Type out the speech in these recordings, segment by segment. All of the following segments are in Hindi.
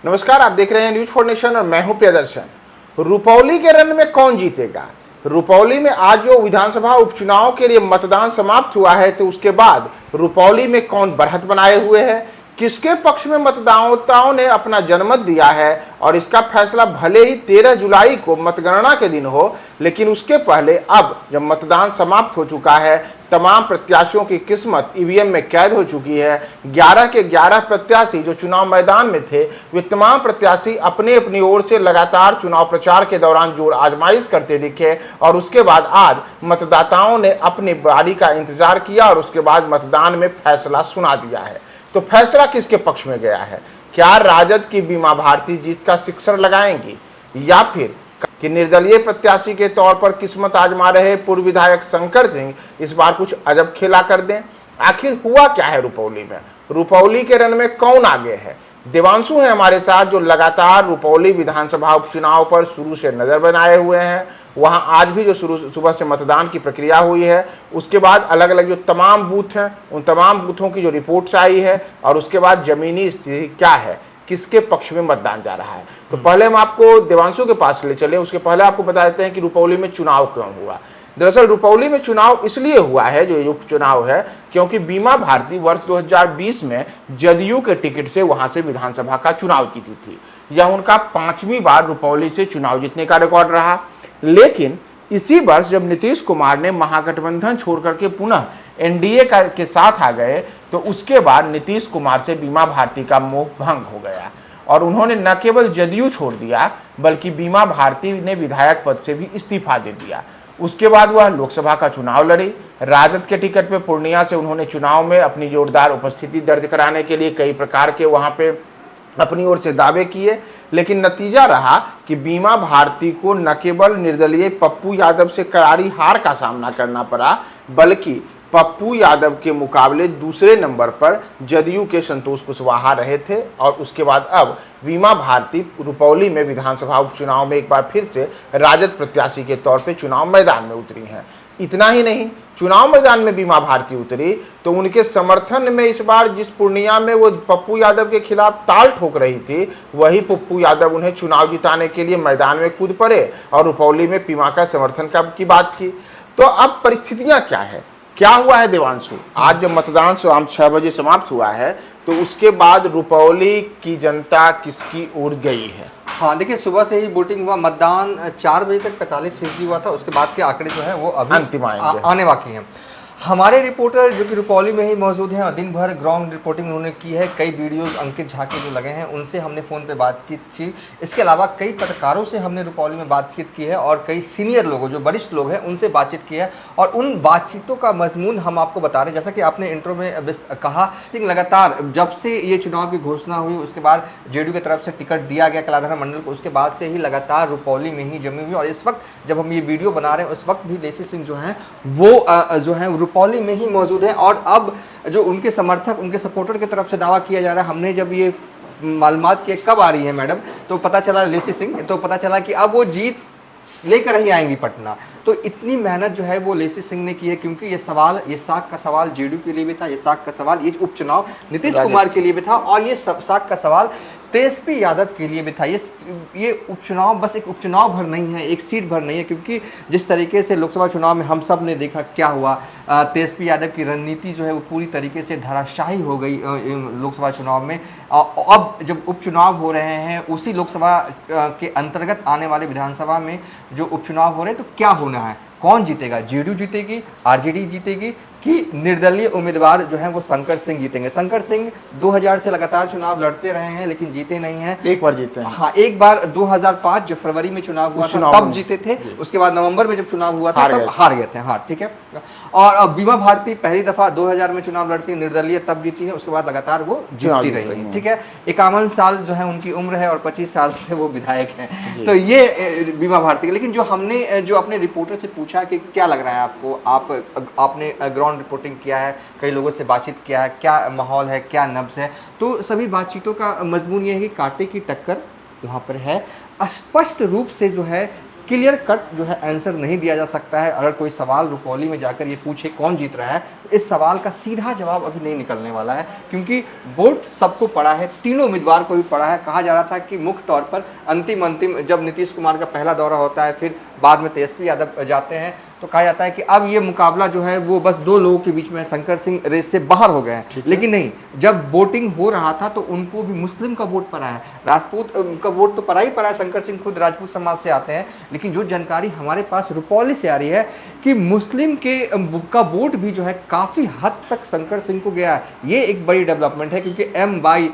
नमस्कार, आप देख रहे हैं न्यूज फॉर नेशन और मैं हूं प्रियदर्शन। रुपौली के रण में कौन जीतेगा? रुपौली में आज जो विधानसभा उपचुनाव के लिए मतदान समाप्त हुआ है, तो उसके बाद रुपौली में कौन बढ़त बनाए हुए है, किसके पक्ष में मतदाताओं ने अपना जनमत दिया है, और इसका फैसला भले ही 13 जुलाई को मतगणना के दिन हो, लेकिन उसके पहले अब जब मतदान समाप्त हो चुका है, तमाम प्रत्याशियों की किस्मत ईवीएम में कैद हो चुकी है। 11 के 11 प्रत्याशी जो चुनाव मैदान में थे, वे तमाम प्रत्याशी अपने अपनी ओर से लगातार चुनाव प्रचार के दौरान जोर आजमाइश करते दिखे, और उसके बाद आज मतदाताओं ने अपनी बारी का इंतजार किया और उसके बाद मतदान में फैसला सुना दिया है। तो फैसला किसके पक्ष में गया है? क्या राजद की बीमा भारती जीत का शिक्सर लगाएंगी, या फिर कि निर्दलीय प्रत्याशी के तौर पर किस्मत आजमा रहे पूर्व विधायक शंकर सिंह इस बार कुछ अजब खेला कर दें? आखिर हुआ क्या है रुपौली में? रुपौली के रण में कौन आगे है? देवांशु है हमारे साथ, जो लगातार रुपौली विधानसभा उपचुनाव पर शुरू से नजर बनाए हुए हैं। वहां आज भी जो सुबह से मतदान की प्रक्रिया हुई है, उसके बाद अलग अलग जो तमाम बूथ हैं, उन तमाम बूथों की जो रिपोर्ट्स आई है, और उसके बाद जमीनी स्थिति क्या है, किसके पक्ष में मतदान जा रहा है। तो पहले हम आपको देवांशु के पास ले चले, उसके पहले आपको बता देते हैं कि रुपौली में चुनाव क्यों हुआ। दरअसल रुपौली में चुनाव इसलिए हुआ है, जो उपचुनाव है, क्योंकि बीमा भारती वर्ष 2020 में जदयू के टिकट से वहां से विधानसभा का चुनाव जीती थी। यह उनका 5वीं बार रुपौली से चुनाव जीतने का रिकॉर्ड रहा। लेकिन इसी वर्ष जब नीतीश कुमार ने महागठबंधन छोड़कर के पुनः एनडीए के साथ आ गए, तो उसके बाद नीतीश कुमार से बीमा भारती का मोह भंग हो गया, और उन्होंने न केवल जदयू छोड़ दिया, बल्कि बीमा भारती ने विधायक पद से भी इस्तीफा दे दिया। उसके बाद वह लोकसभा का चुनाव लड़ी। राजद के टिकट पे पूर्णिया से उन्होंने चुनाव में अपनी जोरदार उपस्थिति दर्ज कराने के लिए कई प्रकार के वहां पे अपनी ओर से दावे किए, लेकिन नतीजा रहा कि बीमा भारती को न केवल निर्दलीय पप्पू यादव से करारी हार का सामना करना पड़ा, बल्कि पप्पू यादव के मुकाबले दूसरे नंबर पर जदयू के संतोष कुशवाहा रहे थे। और उसके बाद अब बीमा भारती रुपौली में विधानसभा उपचुनाव में एक बार फिर से राजद प्रत्याशी के तौर पे चुनाव मैदान में उतरी हैं। इतना ही नहीं, चुनाव मैदान में बीमा भारती उतरी तो उनके समर्थन में इस बार जिस पूर्णिया में वो पप्पू यादव के खिलाफ ताल ठोक रही थी, वही पप्पू यादव उन्हें चुनाव जिताने के लिए मैदान में कूद पड़े और रुपौली में बीमा का समर्थन की बात की। तो अब परिस्थितियां क्या है, क्या हुआ है देवांशु? आज जब मतदान शाम 6 बजे समाप्त हुआ है, तो उसके बाद रुपौली की जनता किसकी ओर गई है? हाँ, देखिए, सुबह से ही वोटिंग हुआ। मतदान 4 बजे तक 45% हुआ था। उसके बाद के आंकड़े जो है वो अभी अंतिम आने बाकी हैं। हमारे रिपोर्टर जो कि रुपौली में ही मौजूद हैं और दिन भर ग्राउंड रिपोर्टिंग उन्होंने की है, कई वीडियोस अंकित झा के जो लगे हैं उनसे हमने फ़ोन पे बातचीत की। इसके अलावा कई पत्रकारों से हमने रुपौली में बातचीत की है और कई सीनियर लोगों, जो वरिष्ठ लोग हैं, उनसे बातचीत की है। और उन बातचीतों का मजमून हम आपको बता रहे हैं। जैसा कि आपने इंट्रो में कहा, लगातार जब से ये चुनाव की घोषणा हुई, उसके बाद जेडीयू की तरफ से टिकट दिया गया कलाधर मंडल को, उसके बाद से ही लगातार रुपौली में ही जमी हुई। और इस वक्त जब हम ये वीडियो बना रहे हैं, उस वक्त भी लेसी सिंह जो हैं वो जो है रुपौली में ही मौजूद है। और अब जो उनके समर्थक, उनके सपोर्टर की तरफ से दावा किया जा रहा है, हमने जब ये मालूमात की कब आ रही है मैडम, तो पता चला लेसी सिंह, तो पता चला कि अब वो जीत लेकर ही आएंगी पटना। तो इतनी मेहनत जो है वो लेसी सिंह ने की है, क्योंकि ये सवाल, ये साख का सवाल जेडीयू के लिए भी था, ये साख का सवाल, ये उपचुनाव नीतीश कुमार के लिए भी था, और ये साख का सवाल तेजस्वी यादव के लिए भी था। ये उपचुनाव बस एक उपचुनाव भर नहीं है, एक सीट भर नहीं है, क्योंकि जिस तरीके से लोकसभा चुनाव में हम सब ने देखा क्या हुआ, तेजस्वी यादव की रणनीति जो है वो पूरी तरीके से धराशायी हो गई लोकसभा चुनाव में। अब जब उपचुनाव हो रहे हैं, उसी लोकसभा के अंतर्गत आने वाले विधानसभा में जो उपचुनाव हो रहे हैं, तो क्या होना है, कौन जीतेगा? जेडीयू जीतेगी, आरजेडी जीतेगी, कि निर्दलीय उम्मीदवार जो है वो शंकर सिंह जीतेंगे? शंकर सिंह 2000 से लगातार चुनाव लड़ते रहे हैं, लेकिन जीते नहीं हैं। एक बार जीते हैं। हाँ, एक बार 2005 जो फरवरी में चुनाव हुआ था तब जीते थे। उसके बाद नवंबर में जब चुनाव हुआ था तब हार गए थे। हाँ, ठीक है। और बीमा भारती पहली दफा 2000 में चुनाव लड़ती, निर्दलीय तब जीती है, उसके बाद लगातार वो जीतती रही है। ठीक है, 51 साल जो है उनकी उम्र है और 25 साल से वो विधायक हैं। तो ये बीमा भारती। लेकिन जो हमने जो अपने रिपोर्टर से पूछा कि क्या लग रहा है आपको, आपने ग्राउंड रिपोर्टिंग किया है, कई लोगों से बातचीत किया है, क्या माहौल है, क्या नब्ज है, तो सभी बातचीतों का मजमून ये है कि कांटे की टक्कर वहाँ पर है। स्पष्ट रूप से जो है क्लियर कट जो है आंसर नहीं दिया जा सकता है। अगर कोई सवाल रुपौली में जाकर ये पूछे कौन जीत रहा है, इस सवाल का सीधा जवाब अभी नहीं निकलने वाला है, क्योंकि वोट सबको पड़ा है, तीनों उम्मीदवार को भी पड़ा है। कहा जा रहा था कि मुख्य तौर पर अंतिम जब नीतीश कुमार का पहला दौरा होता है, फिर बाद में तेजस्वी यादव जाते हैं, तो कहा जाता है कि अब ये मुकाबला जो है वो बस दो लोगों के बीच में है, शंकर सिंह रेस से बाहर हो गए हैं। लेकिन नहीं, जब वोटिंग हो रहा था तो उनको भी मुस्लिम का वोट पड़ा है, राजपूत का वोट तो पड़ा ही पड़ा है। शंकर सिंह खुद राजपूत समाज से आते हैं, लेकिन जो जानकारी हमारे पास रुपौली से आ रही है कि मुस्लिम का वोट भी जो है काफ़ी हद तक शंकर सिंह को गया है। ये एक बड़ी डेवलपमेंट है, क्योंकि MY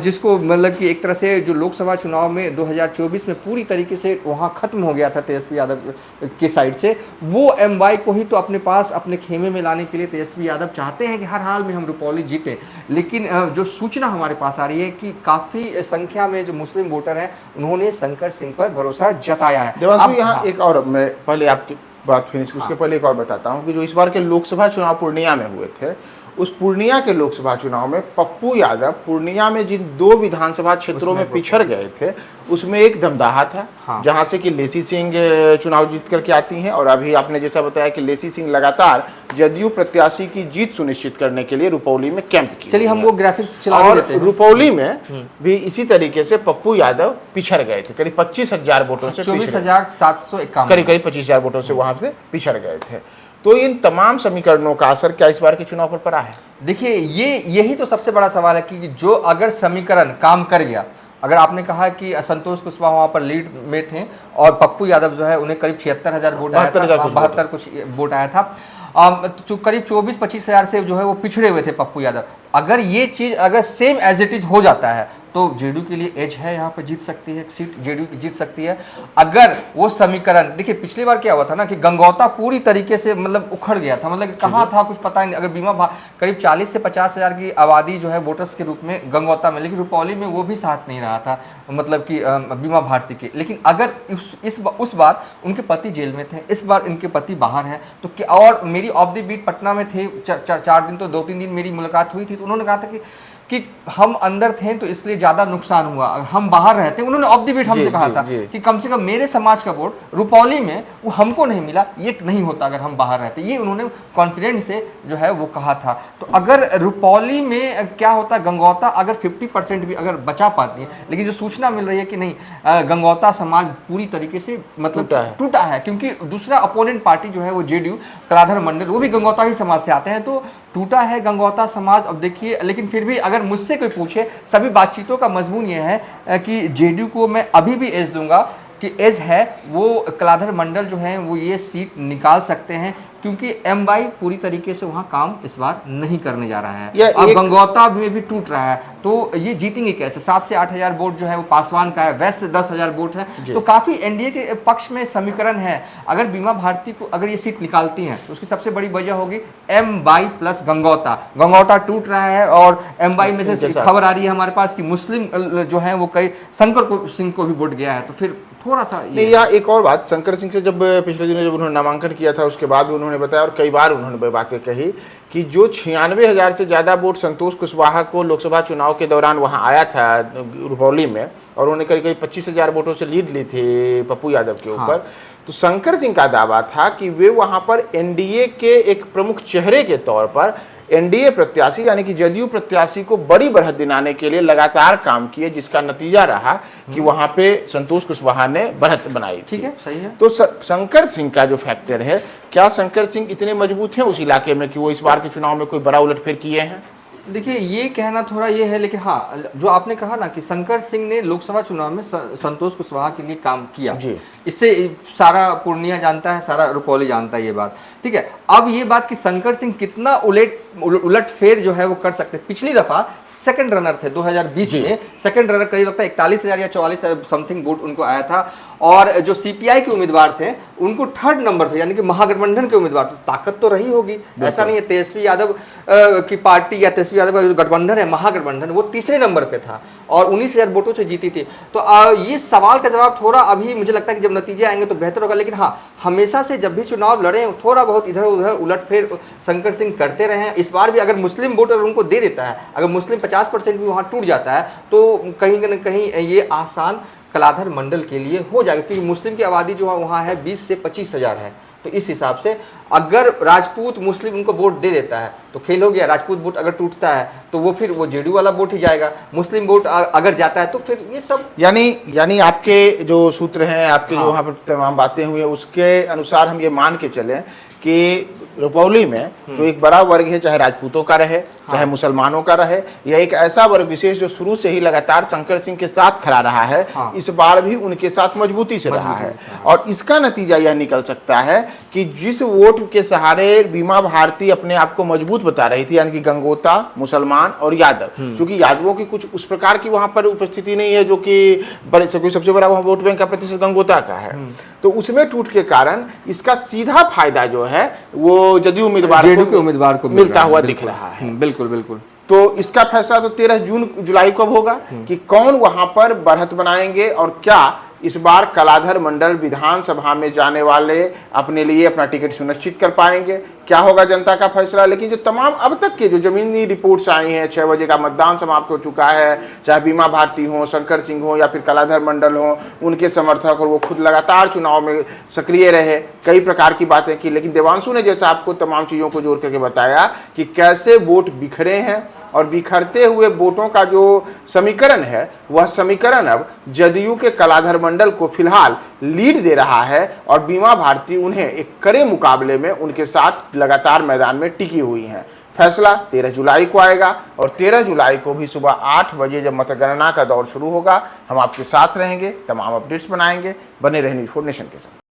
जिसको मतलब कि एक तरह से जो लोकसभा चुनाव में 2024 में पूरी तरीके से वहाँ खत्म हो गया था तेजस्वी यादव के साइड से, वो MY को ही तो अपने पास अपने खेमे में लाने के लिए तेजस्वी यादव चाहते हैं कि हर हाल में हम रुपौली जीतें। लेकिन जो सूचना हमारे पास आ रही है कि काफ़ी संख्या में जो मुस्लिम वोटर हैं उन्होंने शंकर सिंह पर भरोसा जताया है। देवांशु, यहाँ एक और, मैं पहले आपकी बात फिनिश, उसके पहले एक और बताता हूँ कि जो इस बार के लोकसभा चुनाव पूर्णिया में हुए थे, उस पूर्णिया के लोकसभा चुनाव में पप्पू यादव पूर्णिया में जिन 2 विधानसभा क्षेत्रों में पिछड़ गए थे, उसमें एक दमदाहा था। हाँ। जहां से कि लेसी सिंह चुनाव जीत करके आती हैं, और अभी आपने जैसा बताया कि लेसी सिंह लगातार जदयू प्रत्याशी की जीत सुनिश्चित करने के लिए रुपौली में कैंप की। चलिए हम वो ग्राफिक्स चला देते हैं। रुपौली में भी इसी तरीके से पप्पू यादव पिछड़ गए थे, करीब 25,000 वोटों से, 24,751, करीब 25,000 वोटों से वहां से पिछड़ गए थे। तो इन तमाम समीकरणों का असर क्या इस बार के चुनाव पर पड़ा है? देखिए, यही तो सबसे बड़ा सवाल है कि जो अगर समीकरण काम कर गया, अगर आपने कहा कि संतोष कुशवाहा वहाँ पर लीड में थे और पप्पू यादव जो है उन्हें करीब 76,000 वोट आया था, 72 कुछ वोट आया था, तो करीब 24-25 हज़ार से जो है वो पिछड़े हुए थे पप्पू यादव। अगर ये चीज़ अगर सेम एज इट इज हो जाता है तो जेडीयू के लिए एज है, यहाँ पर जीत सकती है सीट, जेडीयू की जीत सकती है। अगर वो समीकरण, देखिए पिछली बार क्या हुआ था ना कि गंगौता पूरी तरीके से मतलब उखड़ गया था, मतलब कहाँ था कुछ पता ही नहीं। अगर करीब 40 से 50 हज़ार की आबादी जो है वोटर्स के रूप में गंगौता में, लेकिन रुपौली में वो भी साथ नहीं रहा था, मतलब कि बीमा भारती के। लेकिन अगर उस बार उनके पति जेल में थे, इस बार इनके पति बाहर हैं, तो क्या, और मेरी ऑफ द बीट पटना में थे 4 दिन, तो 2-3 दिन मेरी मुलाकात हुई थी, तो उन्होंने कहा था कि हम अंदर थे तो इसलिए ज़्यादा नुकसान हुआ, हम बाहर रहते। उन्होंने ऑफ द बीट हमसे कहा था कि कम से कम मेरे समाज का वोट रुपौली में वो हमको नहीं मिला, ये नहीं होता अगर हम बाहर रहते, ये उन्होंने कॉन्फिडेंस से जो है वो कहा था। तो अगर रुपौली में क्या होता, गंगौता अगर 50% भी अगर बचा पाती है, लेकिन जो सूचना मिल रही है कि नहीं, गंगौता समाज पूरी तरीके से मतलब टूटा है, क्योंकि दूसरा अपोनेंट पार्टी जो है वो जेडीयू, कलाधर मंडल, वो भी गंगौता ही समाज से आते हैं, तो टूटा है गंगौता समाज। अब देखिए, लेकिन फिर भी अगर मुझसे कोई पूछे, सभी बातचीतों का मजमून ये है कि जेडीयू को मैं अभी भी एज दूंगा कि एज है, वो कलाधर मंडल जो है वो ये सीट निकाल सकते हैं, क्योंकि MY पूरी तरीके से वहाँ काम इस बार नहीं करने जा रहा है। अब गंगौता में भी टूट रहा है, तो ये जीतेंगे कैसे? 7 से 8 हज़ार वोट जो है वो पासवान का है, वेस्ट से 10,000 वोट है, तो काफ़ी एनडीए के पक्ष में समीकरण है। अगर बीमा भारती को अगर ये सीट निकालती हैं तो उसकी सबसे बड़ी वजह होगी MY प्लस गंगौता टूट रहा है, और MY में से खबर आ रही है हमारे पास कि मुस्लिम जो है वो कई शंकर सिंह को भी वोट गया है, तो फिर थोड़ा सा नहीं। यहाँ एक और बात, शंकर सिंह से जब पिछले दिनों जब उन्होंने नामांकन किया था, उसके बाद भी उन्होंने बताया और कई बार उन्होंने बातें कही कि जो 96,000 से ज़्यादा वोट संतोष कुशवाहा को लोकसभा चुनाव के दौरान वहाँ आया था रुपौली में, और उन्होंने करीब 25,000 वोटों से लीड ली थी पप्पू यादव के ऊपर। तो शंकर सिंह का दावा था कि वे वहाँ पर एनडीए के एक प्रमुख चेहरे के तौर पर एनडीए प्रत्याशी यानी कि जदयू प्रत्याशी को बड़ी बढ़त दिलाने के लिए लगातार काम किए, जिसका नतीजा रहा कि वहां पे संतोष कुशवाहा ने बढ़त बनाई। ठीक है, सही है। तो शंकर सिंह का जो फैक्टर है, क्या शंकर सिंह इतने मजबूत हैं उस इलाके में कि वो इस बार के चुनाव में कोई बड़ा उलटफेर किए हैं? देखिए, ये कहना थोड़ा ये है, लेकिन हाँ, जो आपने कहा ना कि शंकर सिंह ने लोकसभा चुनाव में संतोष कुशवाहा के लिए काम किया जी, इससे सारा पूर्णिया जानता है, सारा रुपौली जानता है ये बात। ठीक है, अब ये बात कि शंकर सिंह कितना उलट फेर जो है वो कर सकते हैं। पिछली दफा सेकंड रनर थे 2020 में, सेकंड रनर करीब लगता है 41,000 या 44,000 समथिंग वोट उनको आया था, और जो सीपीआई के उम्मीदवार थे उनको 3rd नंबर थे, यानी कि महागठबंधन के उम्मीदवार। तो ताकत तो रही होगी, ऐसा नहीं है। तेजस्वी यादव की पार्टी या तेजस्वी यादव का जो गठबंधन है महागठबंधन, वो 3रे नंबर पे था और 19,000 वोटों से जीती थी। तो ये सवाल का जवाब थोड़ा अभी मुझे लगता है कि जब नतीजे आएंगे तो बेहतर होगा। लेकिन हाँ, हमेशा से जब भी चुनाव लड़े थोड़ा बहुत इधर उधर उलटफेर शंकर सिंह करते रहे हैं। इस बार भी अगर मुस्लिम वोटर उनको दे देता है, अगर मुस्लिम 50% भी वहाँ टूट जाता है, तो कहीं न कहीं ये आसान कलाधर मंडल के लिए हो जाएगा, क्योंकि मुस्लिम की आबादी जो है वहाँ है 20 से 25 हज़ार है। तो इस हिसाब से अगर राजपूत मुस्लिम उनको वोट दे देता है तो खेल हो गया। राजपूत वोट अगर टूटता है तो वो फिर वो जेडीयू वाला वोट ही जाएगा। मुस्लिम वोट अगर जाता है तो फिर ये सब यानी आपके जो सूत्र हैं, आपके जो वहाँ पर तमाम बातें हुई हैं, उसके अनुसार हम ये मान के चलें कि रुपौली में जो एक बड़ा वर्ग है, चाहे राजपूतों का रहे चाहे मुसलमानों का रहे, यह एक ऐसा वर्ग विशेष जो शुरू से ही लगातार शंकर सिंह के साथ खड़ा रहा है, इस बार भी उनके साथ मजबूती से रहा है। और इसका नतीजा यह निकल सकता है कि जिस वोट के सहारे बीमा भारती अपने आप को मजबूत बता रही थी, यानी कि गंगोता, मुसलमान और यादव, क्योंकि यादवों की कुछ उस प्रकार की वहां पर उपस्थिति नहीं है जो कि सबसे बड़ा वह वोट बैंक का प्रतिशत गंगोता का है, तो उसमें टूट के कारण इसका सीधा फायदा जो है वो जदयू उम्मीदवार को मिलता हुआ दिख रहा है। बिल्कुल बिल्कुल। तो इसका फैसला तो 13 जुलाई को होगा कि कौन वहां पर बढ़त बनाएंगे और क्या इस बार कलाधर मंडल विधानसभा में जाने वाले अपने लिए अपना टिकट सुनिश्चित कर पाएंगे, क्या होगा जनता का फैसला। लेकिन जो तमाम अब तक के जो जमीनी रिपोर्ट्स आई हैं, 6 बजे का मतदान समाप्त हो चुका है, चाहे बीमा भारती हो, शंकर सिंह हो या फिर कलाधर मंडल हो, उनके समर्थक और वो खुद लगातार चुनाव में सक्रिय रहे, कई प्रकार की बातें की। लेकिन देवांशु ने जैसा आपको तमाम चीज़ों को जोड़ करके बताया कि कैसे वोट बिखरे हैं और बिखरते हुए वोटों का जो समीकरण है वह समीकरण अब जदयू के कलाधर मंडल को फिलहाल लीड दे रहा है और बीमा भारती उन्हें एक कड़े मुकाबले में उनके साथ लगातार मैदान में टिकी हुई हैं। फैसला 13 जुलाई को आएगा और 13 जुलाई को भी सुबह 8 बजे जब मतगणना का दौर शुरू होगा हम आपके साथ रहेंगे, तमाम अपडेट्स बनाएंगे। बने रहें न्यूज़ 4 नेशन के साथ।